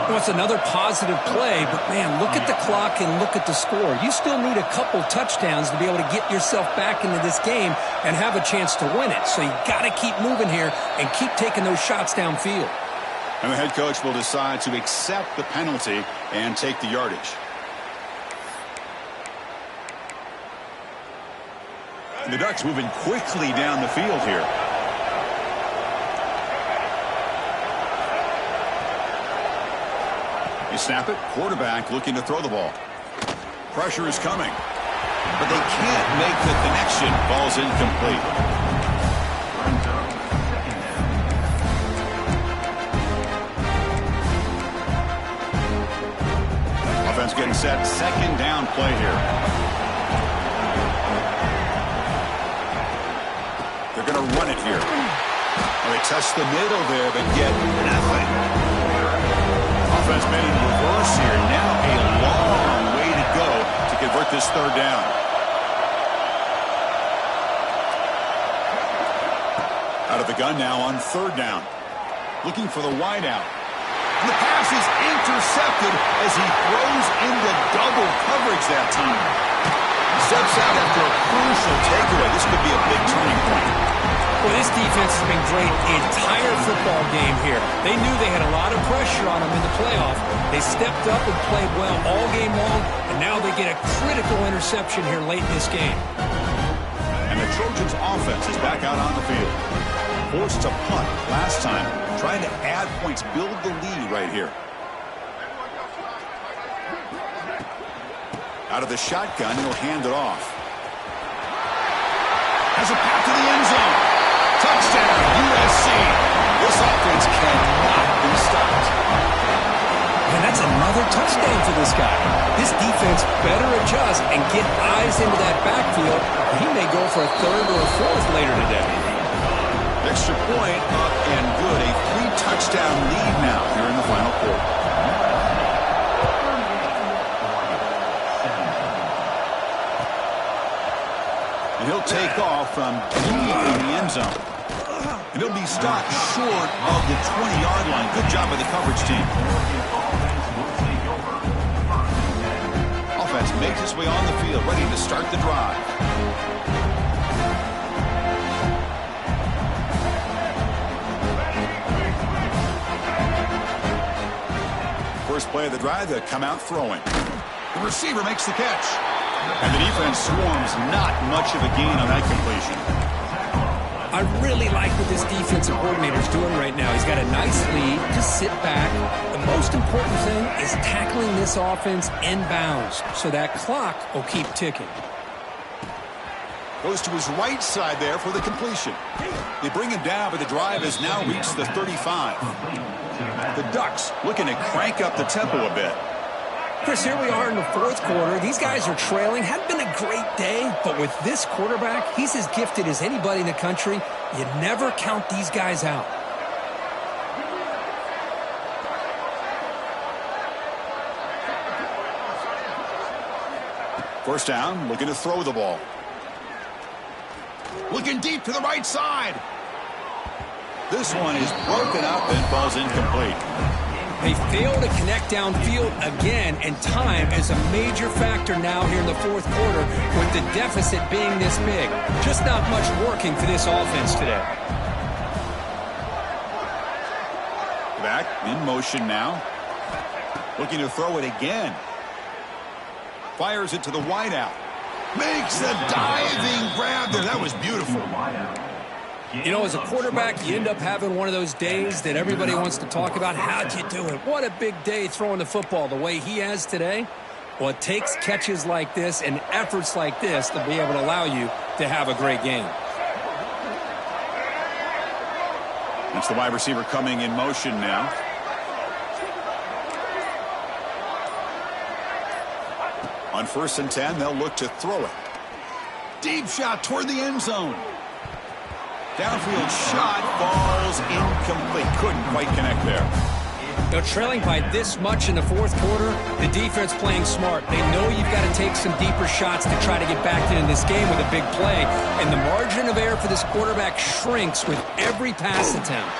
Well, it's another positive play, but, man, look at the clock and look at the score. You still need a couple touchdowns to be able to get yourself back into this game and have a chance to win it. So you got to keep moving here and keep taking those shots downfield. And the head coach will decide to accept the penalty and take the yardage. And the Ducks moving quickly down the field here. They snap it. Quarterback looking to throw the ball. Pressure is coming. But they can't make the connection. Ball's incomplete. Offense getting set. 2nd down play here. They're going to run it here. Well, they test the middle there, but get nothing. Offense made in reverse here. Now a long way to go to convert this 3rd down. Out of the gun now on third down. Looking for the wide out. And the pass is intercepted as he throws into double coverage that time. Steps out after a crucial takeaway. This could be a big turning point. Well, this defense has been great the entire football game here. They knew they had a lot of pressure on them in the playoff. They stepped up and played well all game long, and now they get a critical interception here late in this game. And the Trojans' offense is back out on the field. Forced to punt last time, trying to add points, build the lead right here. Out of the shotgun, he'll hand it off. Has a pass to the end zone. Touchdown, USC. This offense cannot be stopped. And that's another touchdown for this guy. This defense better adjust and get eyes into that backfield. He may go for a third or a fourth later today. Extra point up and good. A 3-touchdown lead now here in the final quarter. And he'll take off from deep in the end zone. And he'll be stopped short of the 20-yard line. Good job by the coverage team. Offense makes its way on the field, ready to start the drive. First play of the drive, they come out throwing. The receiver makes the catch. And the defense swarms, not much of a gain on that completion. I really like what this defensive coordinator is doing right now. He's got a nice lead. Just sit back. The most important thing is tackling this offense inbounds so that clock will keep ticking. Goes to his right side there for the completion. They bring him down, but the drive has now reached the 35. The Ducks looking to crank up the tempo a bit. Chris, here we are in the fourth quarter. These guys are trailing. Hadn't been a great day, but with this quarterback, he's as gifted as anybody in the country. You never count these guys out. First down, looking to throw the ball. Looking deep to the right side. This one is broken up and falls incomplete. They fail to connect downfield again, and time is a major factor now here in the fourth quarter with the deficit being this big. Just not much working for this offense today. Back in motion now. Looking to throw it again. Fires it to the wideout. Makes a diving grab there. That was beautiful. You know, as a quarterback, you end up having one of those days that everybody wants to talk about. How'd you do it? What a big day throwing the football the way he has today. Well, it takes catches like this and efforts like this to be able to allow you to have a great game. It's the wide receiver coming in motion now. On 1st and 10, they'll look to throw it. Deep shot toward the end zone. Downfield shot falls incomplete. Couldn't quite connect there. They're trailing by this much in the fourth quarter. The defense playing smart. They know you've got to take some deeper shots to try to get back into this game with a big play. And the margin of error for this quarterback shrinks with every pass attempt.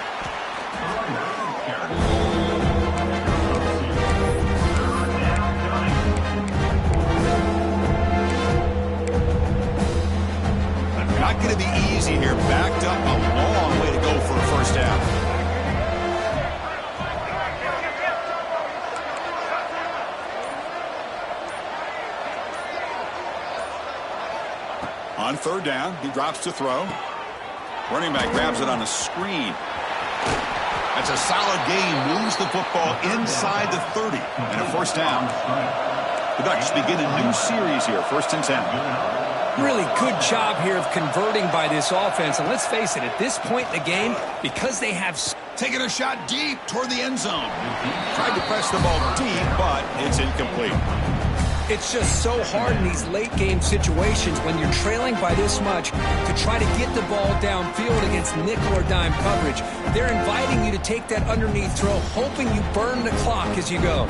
Not going to be easy here. Backed up a long way to go for a first down. On 3rd down, he drops to throw. Running back grabs it on a screen. That's a solid gain. Moves the football inside the 30. And a first down. The Ducks begin a new series here. 1st and 10. Really good job here of converting by this offense. And let's face it, at this point in the game, because they have... Taking a shot deep toward the end zone. Tried to press the ball deep, but it's incomplete. It's just so hard in these late game situations when you're trailing by this much to try to get the ball downfield against nickel or dime coverage. They're inviting you to take that underneath throw, hoping you burn the clock as you go.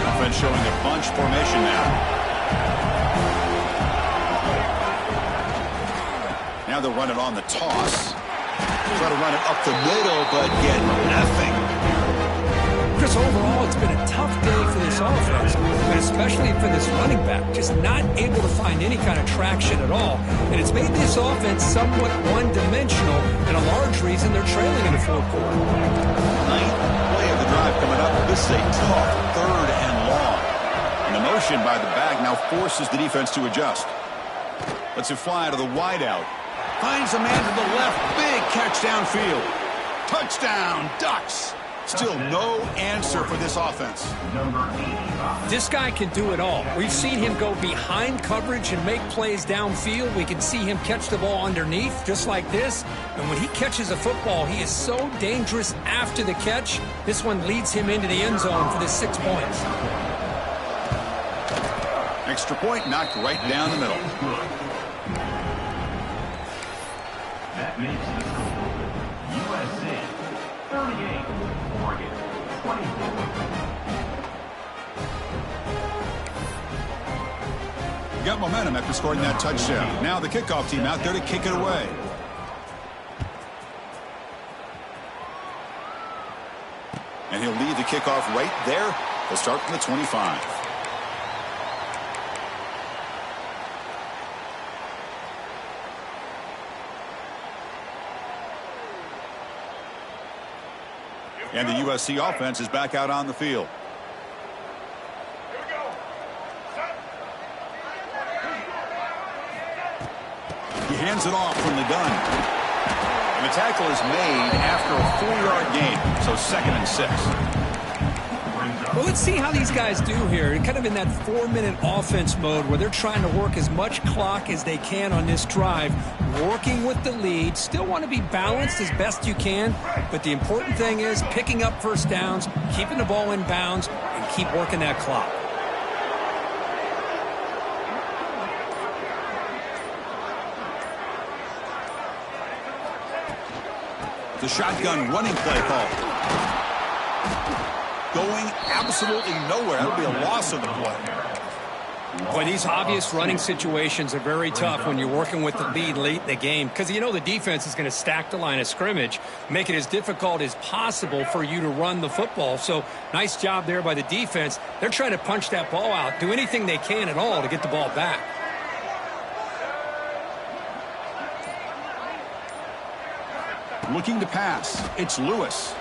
Offense showing a bunch formation now. Now they'll run it on the toss. Try to run it up the middle, but get nothing. Chris, overall, it's been a tough day for this offense, but especially for this running back. Just not able to find any kind of traction at all. And it's made this offense somewhat one-dimensional, and a large reason they're trailing in the fourth quarter. Ninth play of the drive coming up. This is a tough third and long. And the motion by the back now forces the defense to adjust. Lets it fly to the wideout. Finds a man to the left. Big catch downfield. Touchdown, Ducks. Still no answer for this offense. This guy can do it all. We've seen him go behind coverage and make plays downfield. We can see him catch the ball underneath, just like this. And when he catches a football, he is so dangerous after the catch. This one leads him into the end zone for the 6 points. Extra point knocked right down the middle. That makes the score USA 38, Oregon 24. Got momentum after scoring that touchdown. Now the kickoff team out there to kick it away. And he'll lead the kickoff right there. They'll start from the 25. And the USC offense is back out on the field. He hands it off from the gun. And the tackle is made after a 4-yard gain, so 2nd and 6. Well, let's see how these guys do here. Kind of in that 4-minute offense mode where they're trying to work as much clock as they can on this drive, working with the lead. Still want to be balanced as best you can, but the important thing is picking up first downs, keeping the ball in bounds, and keep working that clock. The shotgun running play call. Going absolutely nowhere. That would be a loss of the play. Boy, these obvious running situations are very tough when you're working with the lead late in the game, because you know the defense is going to stack the line of scrimmage, make it as difficult as possible for you to run the football. So nice job there by the defense. They're trying to punch that ball out, do anything they can at all to get the ball back. Looking to pass. It's Lewis.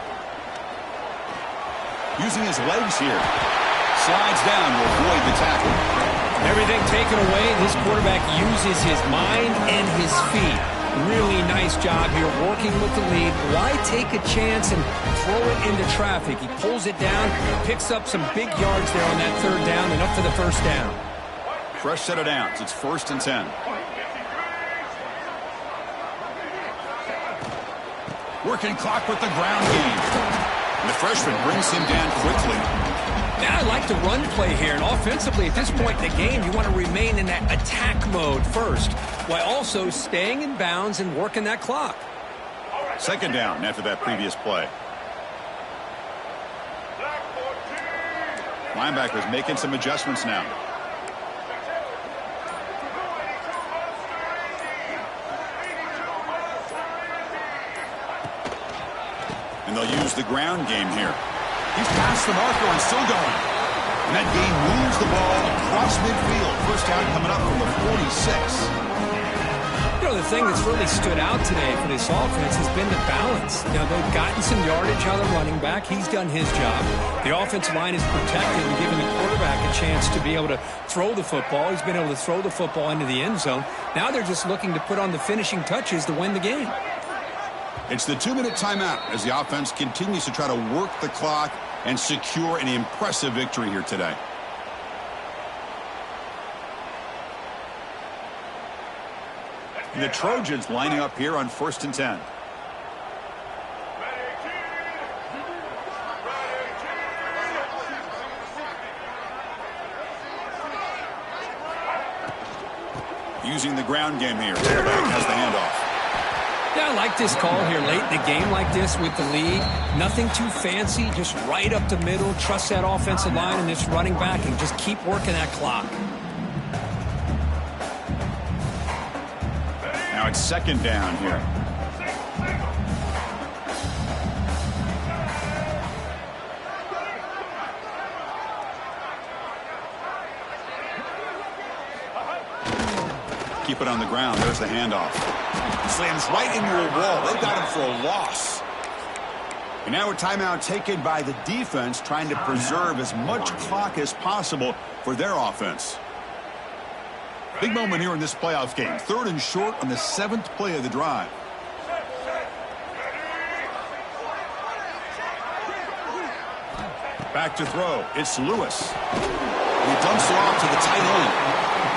Using his legs here. Slides down to avoid the tackle. Everything taken away. This quarterback uses his mind and his feet. Really nice job here working with the lead. Why take a chance and throw it into traffic? He pulls it down, picks up some big yards there on that 3rd down and up for the 1st down. Fresh set of downs. It's 1st and 10. Working clock with the ground game. And the freshman brings him down quickly. Now I like the run play here, and offensively at this point in the game, you want to remain in that attack mode first, while also staying in bounds and working that clock. 2nd down after that previous play. Linebackers making some adjustments now. And they'll use the ground game here. He's past the marker and still going. And that game moves the ball across midfield. 1st down coming up from the 46. You know, the thing that's really stood out today for this offense has been the balance. You know, they've gotten some yardage on the running back. He's done his job. The offensive line is protected and giving the quarterback a chance to be able to throw the football. He's been able to throw the football into the end zone. Now they're just looking to put on the finishing touches to win the game. It's the 2-minute timeout as the offense continues to try to work the clock and secure an impressive victory here today. And the Trojans lining up here on 1st and 10. Using the ground game here. Quarterback has the handoff. Yeah, I like this call here late in the game like this with the lead. Nothing too fancy, just right up the middle. Trust that offensive line and this running back and just keep working that clock. Now a on second down here. Keep it on the ground. There's the handoff. Slams right into a wall. They've got him for a loss. And now a timeout taken by the defense, trying to preserve as much clock as possible for their offense. Big moment here in this playoff game. 3rd and short on the 7th play of the drive. Back to throw. It's Lewis. He dumps it off to the tight end.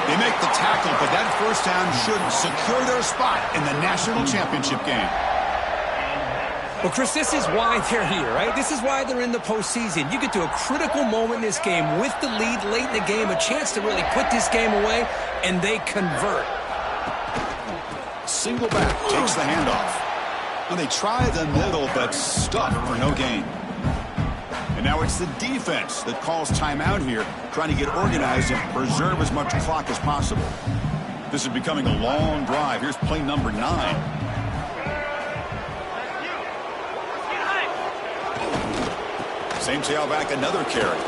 They make the tackle, but that first down should secure their spot in the national championship game. Well, Chris, this is why they're here, right? This is why they're in the postseason. You get to a critical moment in this game with the lead late in the game, a chance to really put this game away, and they convert. Single back takes the handoff. Well, they try the middle, but stuck for no gain. And now it's the defense that calls timeout here, trying to get organized and preserve as much clock as possible. This is becoming a long drive. Here's play number 9. Same tailback, another carry.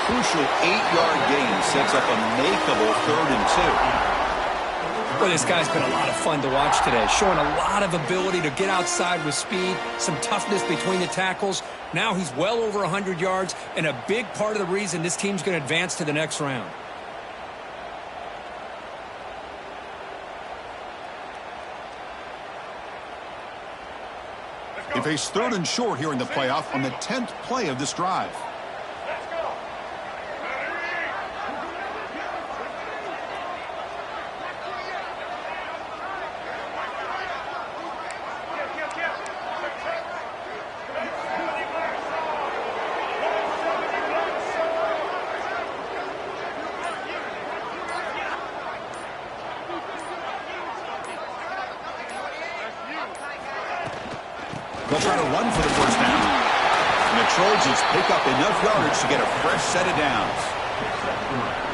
Crucial 8-yard gain sets up a makeable 3rd and 2. Well, this guy's been a lot of fun to watch today, showing a lot of ability to get outside with speed, some toughness between the tackles. Now he's well over 100 yards, and a big part of the reason this team's going to advance to the next round. They face 3rd and short here in the playoff on the 10th play of this drive. They'll try to run for the first down. And the Trojans pick up enough yardage to get a fresh set of downs.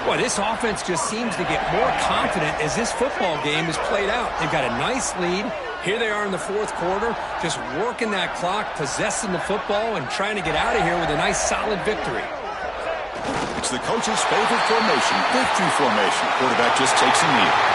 Boy, this offense just seems to get more confident as this football game is played out. They've got a nice lead. Here they are in the 4th quarter, just working that clock, possessing the football, and trying to get out of here with a nice, solid victory. It's the coach's favorite formation, victory formation. Quarterback just takes a knee.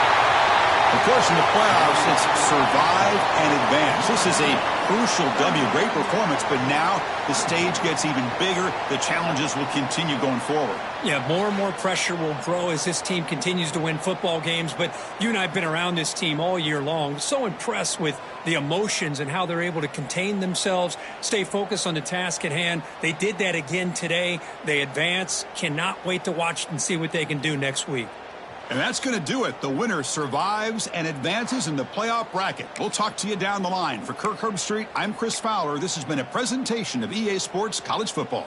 Of course, in the playoffs, it's survive and advance. This is a crucial W. Great performance, but now the stage gets even bigger. The challenges will continue going forward. Yeah, more and more pressure will grow as this team continues to win football games, but you and I have been around this team all year long. So impressed with the emotions and how they're able to contain themselves, stay focused on the task at hand. They did that again today. They advance. Cannot wait to watch and see what they can do next week. And that's going to do it. The winner survives and advances in the playoff bracket. We'll talk to you down the line. For Kirk Herbstreit, I'm Chris Fowler. This has been a presentation of EA Sports College Football.